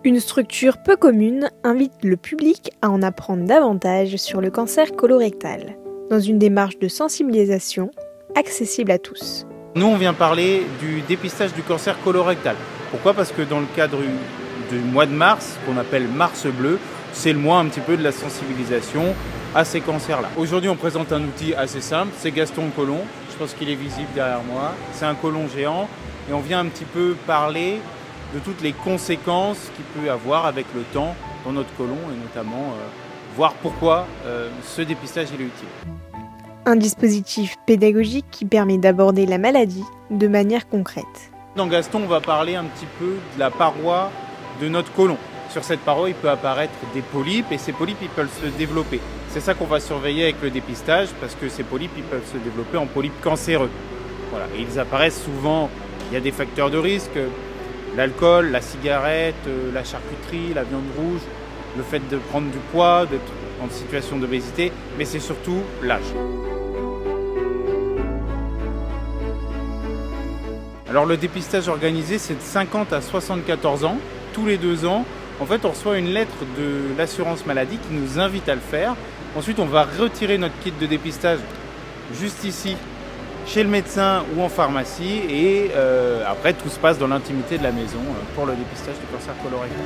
Une structure peu commune invite le public à en apprendre davantage sur le cancer colorectal, dans une démarche de sensibilisation accessible à tous. Nous, on vient parler du dépistage du cancer colorectal. Pourquoi ? Parce que dans le cadre du mois de mars, qu'on appelle Mars Bleu, c'est le mois un petit peu de la sensibilisation à ces cancers-là. Aujourd'hui, on présente un outil assez simple, c'est Gaston le côlon. Je pense qu'il est visible derrière moi. C'est un côlon géant et on vient un petit peu parler de toutes les conséquences qu'il peut avoir avec le temps dans notre côlon et notamment voir pourquoi ce dépistage est utile. Un dispositif pédagogique qui permet d'aborder la maladie de manière concrète. Dans Gaston, on va parler un petit peu de la paroi de notre côlon. Sur cette paroi, il peut apparaître des polypes et ces polypes, ils peuvent se développer. C'est ça qu'on va surveiller avec le dépistage parce que ces polypes, ils peuvent se développer en polypes cancéreux. Voilà. Et ils apparaissent souvent, il y a des facteurs de risque, l'alcool, la cigarette, la charcuterie, la viande rouge, le fait de prendre du poids, d'être en situation d'obésité, mais c'est surtout l'âge. Alors le dépistage organisé, c'est de 50 à 74 ans. Tous les 2 ans, en fait, on reçoit une lettre de l'assurance maladie qui nous invite à le faire. Ensuite, on va retirer notre kit de dépistage juste ici, chez le médecin ou en pharmacie. Et après, tout se passe dans l'intimité de la maison pour le dépistage du cancer colorectal.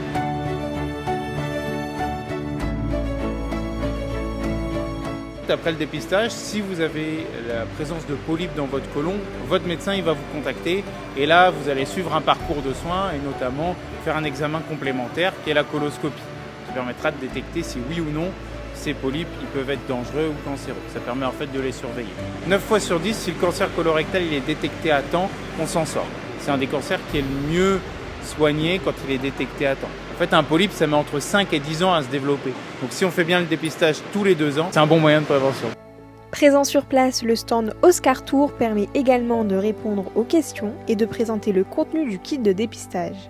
Après le dépistage, si vous avez la présence de polypes dans votre côlon, votre médecin il va vous contacter et là vous allez suivre un parcours de soins et notamment faire un examen complémentaire qui est la coloscopie, qui permettra de détecter si oui ou non ces polypes ils peuvent être dangereux ou cancéreux. Ça permet en fait de les surveiller. 9 fois sur 10, si le cancer colorectal il est détecté à temps, on s'en sort. C'est un des cancers qui est le mieux soigné quand il est détecté à temps. En fait, un polype, ça met entre 5 et 10 ans à se développer. Donc si on fait bien le dépistage tous les 2 ans, c'est un bon moyen de prévention. Présent sur place, le stand Oscar Tour permet également de répondre aux questions et de présenter le contenu du kit de dépistage.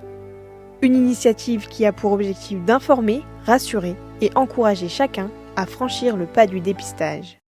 Une initiative qui a pour objectif d'informer, rassurer et encourager chacun à franchir le pas du dépistage.